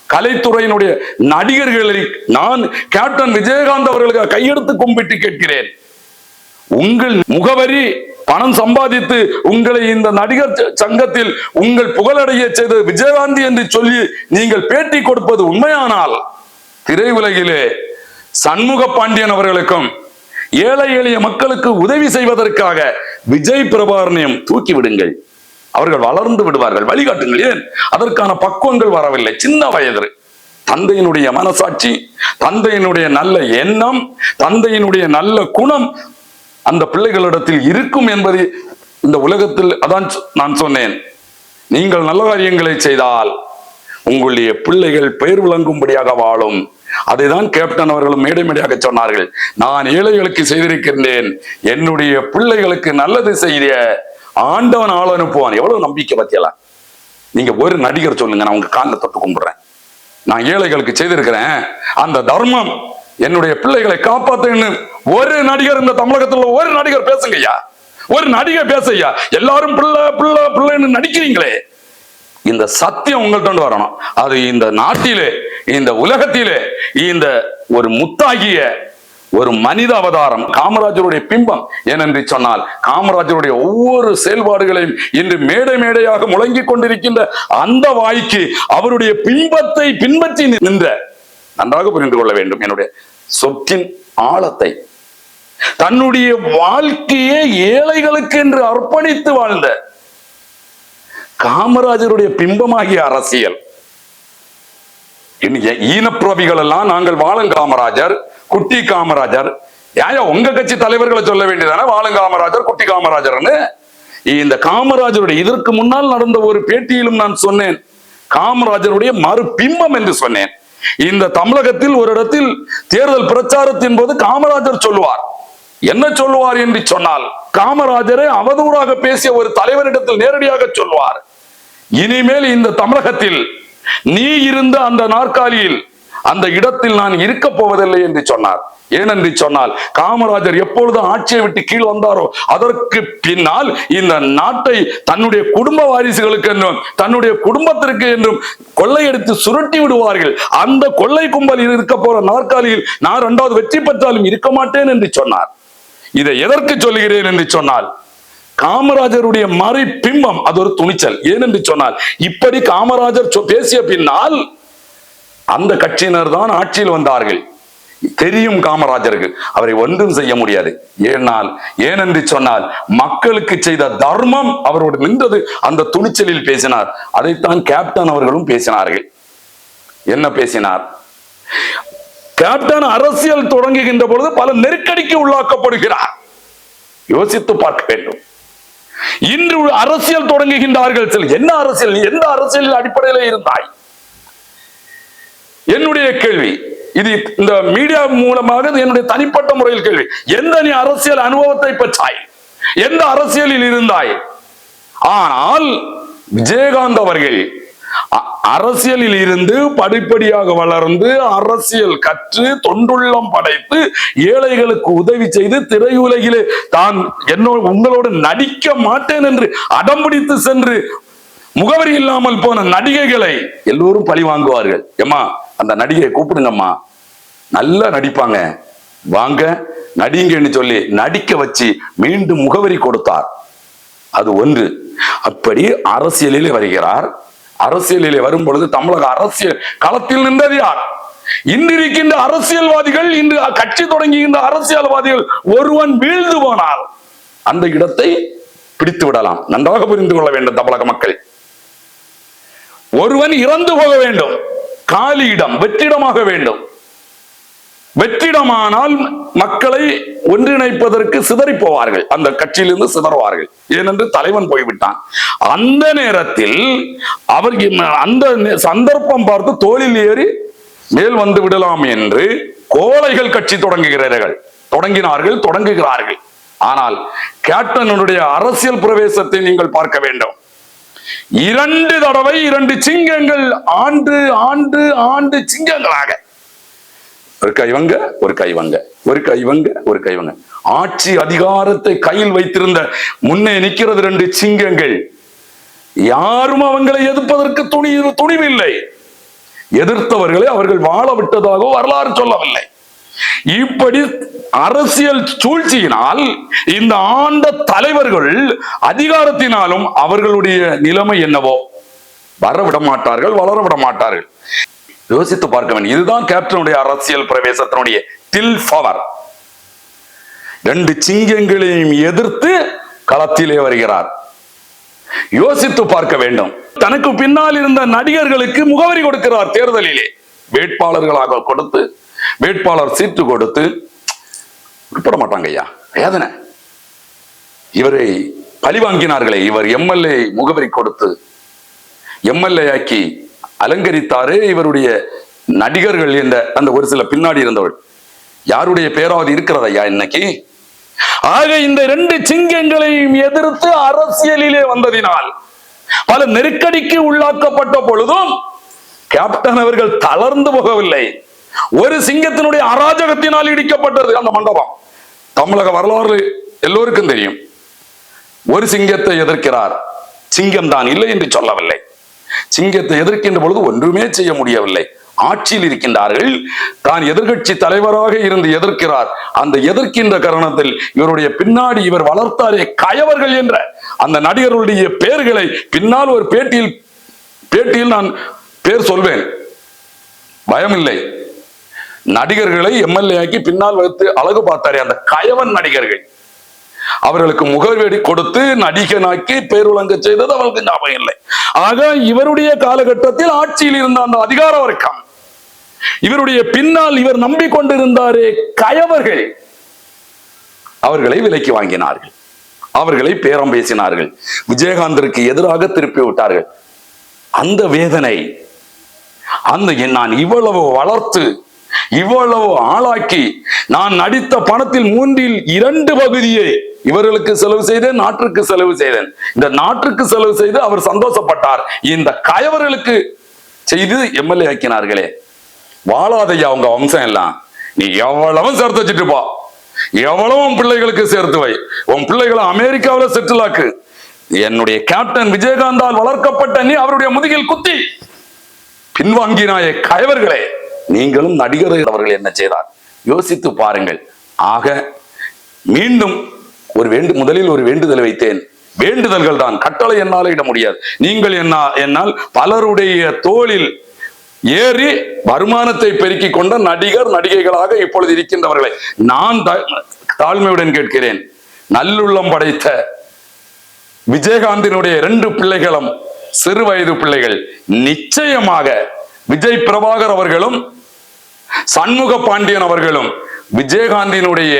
A: கலைத்துறையினுடைய நடிகர்களை நான் கேப்டன் விஜயகாந்த் அவர்களுக்கு கையெடுத்து கும்பிட்டு கேட்கிறேன். உங்கள் முகவரி பணம் சம்பாதித்து உங்களை இந்த நடிகர் சங்கத்தில் உங்கள் புகழடைய செய்த விஜயகாந்த் என்று சொல்லி நீங்கள் பேட்டி கொடுப்பது உண்மையானால், திரையுலகிலே சண்முக பாண்டியன் அவர்களுக்கும் ஏழை எளிய மக்களுக்கு உதவி செய்வதற்காக விஜய் பிரபாரணையம் தூக்கி விடுங்கள். அவர்கள் வளர்ந்து விடுவார்கள். வழிகாட்டுங்கள். ஏன் அதற்கான பக்குவங்கள் வரவில்லை? சின்ன வயது. தந்தையினுடைய மனசாட்சி, தந்தையினுடைய நல்ல எண்ணம், தந்தையினுடைய நல்ல குணம் அந்த பிள்ளைகளிடத்தில் இருக்கும் என்பது இந்த உலகத்தில் அதான் நான் சொன்னேன். நீங்கள் நல்ல காரியங்களை செய்தால் உங்களுடைய பிள்ளைகள் பெயர் விளங்கும்படியாக வாழும். அதைதான் கேப்டன் அவர்களும் மேடை மேடையாக சொன்னார்கள். நான் ஏழைகளுக்கு செய்திருக்கின்றேன், என்னுடைய பிள்ளைகளுக்கு நல்லது செய்த ஆண்டவன் ஆள் அனுப்புவான். எவ்வளவு நம்பிக்கை பத்தியலாம். நீங்க ஒரு நடிகர் சொல்லுங்க, நான் உங்க காலில் தொட்டு கும்பிடுறேன். நான் ஏழைகளுக்கு செய்திருக்கிறேன், அந்த தர்மம் என்னுடைய பிள்ளைகளை காப்பாத்துன்னு ஒரு நடிகர் இந்த தமிழகத்தில் ஒரு நடிகர் பேசுங்கய்யா, ஒரு நடிகர் பேசையா. எல்லாரும் பிள்ளை பிள்ளை பிள்ளைன்னு நடிக்கிறீங்களே, இந்த சத்தியம் உங்கள்கிட்ட வரணும். அது இந்த நாட்டிலே, இந்த உலகத்திலே இந்த ஒரு முத்தாகிய ஒரு மனித அவதாரம், காமராஜருடைய பிம்பம். ஏனென்று சொன்னால் காமராஜருடைய ஒவ்வொரு செயல்பாடுகளையும் இன்று மேடை மேடையாக முழங்கிக் கொண்டிருக்கின்ற அந்த வாய்க்கு அவருடைய பிம்பத்தை பின்பற்றி நின்ற, நன்றாக புரிந்து கொள்ள வேண்டும் என்னுடைய சொத்தின் ஆழத்தை. தன்னுடைய வாழ்க்கையை ஏழைகளுக்கு என்று அர்ப்பணித்து வாழ்ந்த காமராஜருடைய பிம்பமாகிய அரசியல். ஈனப்பிரவிகள் எல்லாம் நாங்கள் வாழும் காமராஜர், குட்டி காமராஜர். ஏன் உங்க கட்சி தலைவர்களை சொல்ல வேண்டியதானே வாழும் காமராஜர், குட்டி காமராஜர்னு? இந்த காமராஜருடைய இதற்கு முன்னால் நடந்த ஒரு பேட்டியிலும் நான் சொன்னேன், காமராஜருடைய மறு பிம்பம் என்று சொன்னேன். இந்த தமிழகத்தில் ஒரு இடத்தில் தேர்தல் பிரச்சாரத்தின் போது காமராஜர் சொல்லுவார், என்ன சொல்லுவார் என்று சொன்னால், காமராஜரை அவதூறாக பேசிய ஒரு தலைவரிடத்தில் நேரடியாக சொல்லுவார், இனிமேல் இந்த தமிழகத்தில் நீ இருந்த அந்த நாற்காலியில் அந்த இடத்தில் நான் இருக்க போவதில்லை என்று சொன்னார். ஏனென்று சொன்னால் காமராஜர் எப்பொழுது ஆட்சியை விட்டு கீழ் வந்தாரோ அதற்கு பின்னால் இந்த நாட்டை தன்னுடைய குடும்ப வாரிசுகளுக்கு என்றும் தன்னுடைய குடும்பத்திற்கு என்றும் கொள்ளையடித்து சுருட்டி விடுவார்கள். அந்த கொள்ளை கும்பல் இருக்க போற நாற்காலியில் நான் 2வது வெற்றி பெற்றாலும் இருக்க மாட்டேன் என்று சொன்னார். இதை எதற்கு சொல்லுகிறேன் என்று சொன்னால், காமராஜருடைய மறை பிம்பம் அது ஒரு துணிச்சல். ஏனென்று சொன்னால், இப்படி காமராஜர் பேசிய பின்னால் அந்த கட்சியினர் தான் ஆட்சியில் வந்தார்கள். தெரியும் காமராஜருக்கு அவரை ஒன்றும் செய்ய முடியாது. ஏனென்று சொன்னால் மக்களுக்கு செய்த தர்மம் அவரோடு நின்றது. அந்த துணிச்சலில் பேசினார். அதைத்தான் கேப்டன் அவர்களும் பேசினார்கள். என்ன பேசினார்? கேப்டன் அரசியல் தொடங்குகின்ற பொழுது பல நெருக்கடிக்கு உள்ளாக்கப்படுகிறார். யோசித்து பார்க்க வேண்டும். இன்று அரசியல் தொடங்குகின்றார்கள். என்ன அரசியல்? நீ எந்த அரசியல் அடிப்படையில் இருந்தாய்? என்னுடைய கேள்வி இது. இந்த மீடியா மூலமாக என்னுடைய தனிப்பட்ட முறையில் கேள்வி, எந்த நீ அரசியல் அனுபவத்தை பெற்றாய்? எந்த அரசியலில் இருந்தாய்? ஆனால் விஜயகாந்த் அவர்கள் அரசியலில் இருந்து படிப்படியாக வளர்ந்து அரசியல் கற்று தொண்டுள்ளம் படைத்து ஏழைகளுக்கு உதவி செய்து திரையுலகிலே தான் உங்களோடு நடிக்க மாட்டேன் என்று அடம்பிடித்து சென்று முகவரி இல்லாமல் போன நடிகைகளை எல்லோரும் பழி வாங்குவார்கள். ஏமா அந்த நடிகையை கூப்பிடுங்கம்மா, நல்லா நடிப்பாங்க, வாங்க நடிங்கன்னு சொல்லி நடிக்க வச்சு மீண்டும் முகவரி கொடுத்தார். அது ஒன்று. அப்படி அரசியலிலே வருகிறார். அரசியலிலே வரும் பொழுது தமிழக அரசியல் களத்தில் நின்றது யார்? இன்றிருக்கின்ற அரசியல்வாதிகள், இன்று கட்சி தொடங்குகின்ற அரசியல்வாதிகள் ஒருவன் வீழ்ந்து போனால் அந்த இடத்தை பிடித்து விடலாம். நன்றாக புரிந்து கொள்ள வேண்டும் தமிழக மக்கள். ஒருவன் இறந்து போக வேண்டும், காலியிடம் வெற்றிடமாக வேண்டும். வெற்றிடமானால் மக்களை ஒன்றிணைப்பதற்கு சிதறி போவார்கள், அந்த கட்சியிலிருந்து சிதறுவார்கள். ஏனென்று தலைவன் போய்விட்டான். அந்த நேரத்தில் அவர் அந்த சந்தர்ப்பம் பார்த்து தோளில் ஏறி மேல் வந்து விடலாம் என்று கோழைகள் கட்சி தொடங்குகிறார்கள். ஆனால் கேப்டனுடைய அரசியல் பிரவேசத்தை நீங்கள் பார்க்க வேண்டும். 2 தடவை 2 சிங்கங்கள் ஆண்டு ஆண்டு ஆண்டு சிங்கங்களாக, ஒரு கைவங்க ஒரு கைவங்க ஒரு கைவங்க ஒரு கைவங்க, ஆட்சி அதிகாரத்தை கையில் வைத்திருந்த முன்னே நிற்கிறது 2 சிங்கங்கள். யாரும் அவங்களை எதிர்ப்பதற்கு துணிவில்லை. எதிர்த்தவர்களை அவர்கள் வாழ விட்டதாக வரலாறு சொல்லவில்லை. இப்படி அரசியல் சூழ்ச்சியினால் இந்த ஆண்ட தலைவர்கள் அதிகாரத்தினாலும் அவர்களுடைய நிலைமை என்னவோ, வரவிட மாட்டார்கள், வளர விட மாட்டார்கள். யோசித்து பார்க்க வேண்டும். இதுதான் கேப்டனுடைய அரசியல் பிரவேசத்தினுடைய டில் பவர். 2 சிங்கங்களையும் எதிர்த்து களத்திலே வருகிறார். யோசித்து பார்க்க வேண்டும். தனக்கு பின்னால் இருந்த நடிகர்களுக்கு முகவரி கொடுக்கிறார். தேர்தலிலே வேட்பாளர்களாக கொடுத்து, வேட்பாளர் சீட்டு கொடுத்து உட்பட மாட்டாங்க. ஐயா வேதனை. இவரை பழி வாங்கினார்களே, இவர் எம்எல்ஏ முகவரி கொடுத்து எம்எல்ஏ ஆக்கி அலங்கரித்தாரே இவருடைய நடிகர்கள் என்ற அந்த ஒரு சில பின்னாடி இருந்தவள். யாருடைய பேராவது இருக்கிறதா ஐயா இன்னைக்கு? ஆக இந்த 2 சிங்கங்களையும் எதிர்த்து அரசியலிலே வந்ததினால் பல நெருக்கடிக்கு உள்ளாக்கப்பட்ட பொழுதும் கேப்டன் அவர்கள் தளர்ந்து போகவில்லை. ஒரு சிங்கத்தினுடைய அராஜகத்தினால் இடிக்கப்பட்டது அந்த மண்டபம். தமிழக வரலாறு எல்லோருக்கும் தெரியும். ஒரு சிங்கத்தை எதிர்க்கிறார், சிங்கம் தான் இல்லை என்று சொல்லவில்லை. சிங்கத்தை எதிர்க்கின்ற பொழுது ஒன்றுமே செய்ய முடியவில்லை. ஆட்சியில் இருக்கின்றார்கள், தான் எதிர்கட்சி தலைவராக இருந்து எதிர்க்கிறார். அந்த எதிர்க்கின்ற காரணத்தில் இவருடைய பின்னாடி இவர் வளர்த்தாரே கயவர்கள் என்ற அந்த நடிகர்களுடைய பெயர்களை பின்னால் ஒரு பேட்டியில் நான் பேர் சொல்வேன், பயமில்லை. நடிகர்களை எம்எல்ஏ ஆக்கி பின்னால் வைத்து அழகு பார்த்தாரே அந்த கயவன் நடிகர்கள், அவர்களுக்கு முகவரி கொடுத்து நடிகனாக்கி பேருலங்க செய்தது அவர்களுக்கு ஞாபகம் இல்லை. ஆக இவருடைய காலகட்டத்தில் ஆட்சியில் இருந்த அந்த அதிகார வர்க்கம், இவருடைய பின்னால் இவர் நம்பிக்கொண்டிருந்தாரே கயவர்கள், அவர்களை விலைக்கு வாங்கினார்கள், அவர்களை பேரம் பேசினார்கள், விஜயகாந்திற்கு எதிராக திருப்பி விட்டார்கள். அந்த வேதனை, அந்த நான் இவ்வளவு வளர்த்து இவ்வளவு ஆளாக்கி நான் நடித்த பணத்தில் 2 பகுதியை இவர்களுக்கு செலவு செய்தேன், நாட்டிற்கு செலவு செய்தேன். இந்த நாட்டிற்கு செலவு செய்து அவர் சந்தோஷப்பட்டார். இந்த கயவர்களுக்கு செய்து எம்எல்ஏ ஆக்கினார்களே, வாழாதையா அவங்க வம்சம் எல்லாம். நீ எவ்வளவு சேர்த்து வச்சுட்டு போ, எவ்வளவு உன் பிள்ளைகளுக்கு சேர்த்து வை, உன் பிள்ளைகளை அமெரிக்காவில் செட்டில் ஆக்கு. என்னுடைய கேப்டன் விஜயகாந்தால் வளர்க்கப்பட்ட நீ அவருடைய முதுகில் குத்தி பின்வாங்கினாயே கயவர்களே, நீங்களும் நடிகர். அவர்கள் என்ன செய்தார் யோசித்து பாருங்கள். ஆக மீண்டும் முதலில் ஒரு வேண்டுதல் வைத்தேன். வேண்டுதல்கள் தான், கட்டளை என்னால் இட முடியாது. நீங்கள் என்னால் பலருடைய தோளில் ஏறி வருமானத்தை பெருக்கிக் கொண்ட நடிகர் நடிகைகளாக இப்பொழுது இருக்கின்றவர்களை நான் தாழ்மையுடன் கேட்கிறேன். நல்லுள்ளம் படைத்த விஜயகாந்தினுடைய 2 பிள்ளைகளும் சிறு வயது பிள்ளைகள். நிச்சயமாக விஜய் பிரபாகர் அவர்களும் சண்முக பாண்டியன் அவர்களும் விஜயகாந்தினுடைய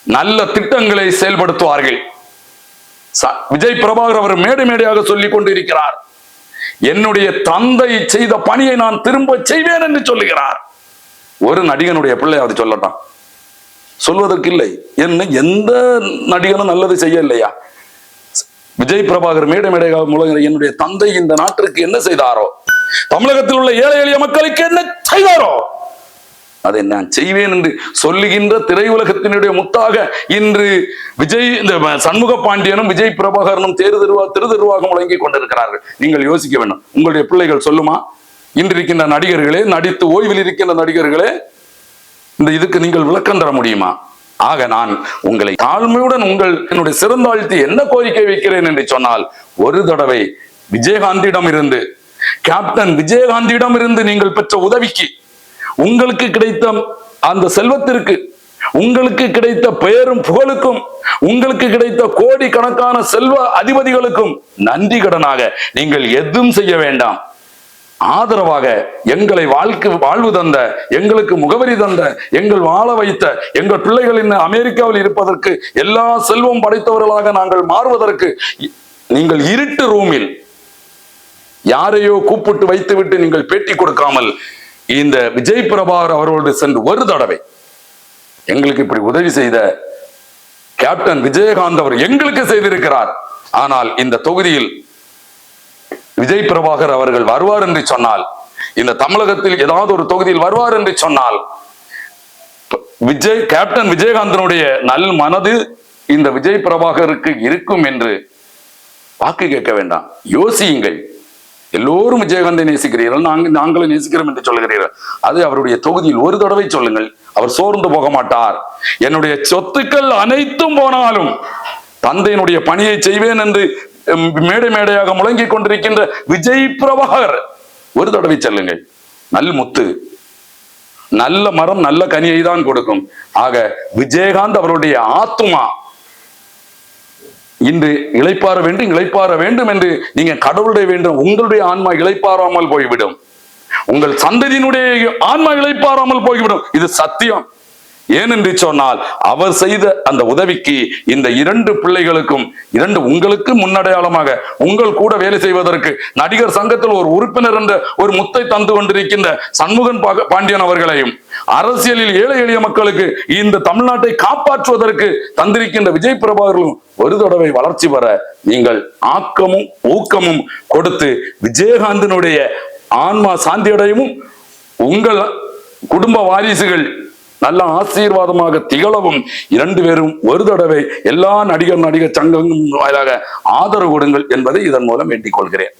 A: நல்ல திட்டங்களை செயல்படுத்துவார்கள். விஜய் பிரபாகர் அவர் மேடையாக சொல்லிக் கொண்டிருக்கிறார், என்னுடைய தந்தை செய்த பணியை நான் திரும்ப செய்வேன் என்று சொல்லுகிறார். ஒரு நடிகனுடைய பிள்ளை அது சொல்லட்டான், சொல்வதற்கு இல்லை. என்ன எந்த நடிகனும் நல்லது செய்ய இல்லையா? விஜய் பிரபாகர் மேடையாக மூலம் என்னுடைய தந்தை இந்த நாட்டிற்கு என்ன செய்தாரோ, தமிழகத்தில் உள்ள ஏழை எளிய மக்களுக்கு என்ன செய்தாரோ அதை நான் செய்வேன் என்று சொல்லுகின்ற திரையுலகத்தினுடைய முத்தாக இன்று விஜய் இந்த சண்முக பாண்டியனும் விஜய் பிரபாகரனும் திருவாகம் முழங்கி கொண்டிருக்கிறார்கள். நீங்கள் யோசிக்க வேண்டும். உங்களுடைய பிள்ளைகள் சொல்லுமா? இன்று இருக்கின்ற நடிகர்களே, நடித்து ஓய்வில் இருக்கின்ற நடிகர்களே, இந்த இதுக்கு நீங்கள் விளக்கம் தர முடியுமா? ஆக நான் உங்களை தாழ்மையுடன் என்னுடைய சிறந்தாழ்த்தி என்ன கோரிக்கை வைக்கிறேன் என்று சொன்னால், ஒரு தடவை விஜயகாந்திடம் இருந்து, கேப்டன் விஜயகாந்தியிடம் இருந்து நீங்கள் பெற்ற உதவிக்கு, உங்களுக்கு கிடைத்த அந்த செல்வத்திற்கு, உங்களுக்கு கிடைத்த பெயரும் புகழுக்கும், உங்களுக்கு கிடைத்த கோடி கணக்கான செல்வ அதிபதிகளுக்கும் நன்றி கடனாக நீங்கள் எதுவும் செய்ய வேண்டாம். ஆதரவாக எங்களை வாழ்வு தந்த, எங்களுக்கு முகவரி தந்த, எங்கள் வாழ வைத்த எங்கள் பிள்ளைகளின் அமெரிக்காவில் இருப்பதற்கு, எல்லா செல்வம் படைத்தவர்களாக நாங்கள் மாறுவதற்கு, நீங்கள் இருட்டு ரூமில் யாரையோ கூப்பிட்டு வைத்துவிட்டு நீங்கள் பேட்டி கொடுக்காமல் இந்த விஜய் பிரபாகர் அவர்களோடு சென்று ஒரு தடவை எங்களுக்கு இப்படி உதவி செய்த கேப்டன் விஜயகாந்த் அவர் எங்களுக்கு செய்திருக்கிறார். ஆனால் இந்த தொகுதியில் விஜய் பிரபாகர் அவர்கள் வருவார் என்று சொன்னால், இந்த தமிழகத்தில் ஏதாவது ஒரு தொகுதியில் வருவார் என்று சொன்னால், கேப்டன் விஜயகாந்தனுடைய நல் மனது இந்த விஜய் பிரபாகருக்கு இருக்கும் என்று வாக்கு கேட்க வேண்டாம், யோசியுங்கள். எல்லோரும் விஜயகாந்தை நேசிக்கிறீர்கள், நாங்களும் நேசிக்கிறோம் என்று சொல்லுகிறீர்கள். அது அவருடைய தொகுதியில் ஒரு தடவை சொல்லுங்கள். அவர் சோர்ந்து போக மாட்டார். என்னுடைய சொத்துக்கள் அனைத்தும் போனாலும் தந்தையினுடைய பணியை செய்வேன் என்று மேடையாக முழங்கிக் கொண்டிருக்கின்ற விஜய் பிரபாகர் ஒரு தடவை செல்லுங்கள். நல் முத்து, நல்ல மரம் நல்ல கனியை தான் கொடுக்கும். ஆக விஜயகாந்த் அவருடைய ஆத்துமா இன்று இளைப்பாற வேண்டும் என்று நீங்க கடவுளுடைய வேண்டும். உங்களுடைய ஆன்மா இளைப்பாறாமல் போய்விடும். உங்கள் சந்ததியினுடைய ஆன்மா இளைப்பாறாமல் போய்விடும். இது சத்தியம். ஏனென்று சொன்னால், அவர் செய்த அந்த உதவிக்கு இந்த இரண்டு பிள்ளைகளுக்கும், உங்களுக்கு முன்னடையாளமாக உங்கள் கூட வேலை செய்வதற்கு நடிகர் சங்கத்தில் ஒரு உறுப்பினர் என்ற ஒரு முத்தை தந்து கொண்டிருக்கின்ற சண்முகன் பாண்டியன் அவர்களையும், அரசியலில் ஏழை எளிய மக்களுக்கு இந்த தமிழ்நாட்டை காப்பாற்றுவதற்கு தந்திருக்கின்ற விஜய் பிரபாகரும் ஒரு தடவை வளர்ச்சி பெற நீங்கள் ஆக்கமும் ஊக்கமும் கொடுத்து விஜயகாந்தினுடைய ஆன்மா சாந்தியடையவும், உங்கள் குடும்ப வாரிசுகள் நல்ல ஆசீர்வாதமாக திகழவும் இரண்டு பேரும் ஒரு தடவை எல்லா நடிகர் சங்கங்களும் வாயிலாக ஆதரவு கொடுங்கள் என்பதை இதன் மூலம் வேண்டிக் கொள்கிறேன்.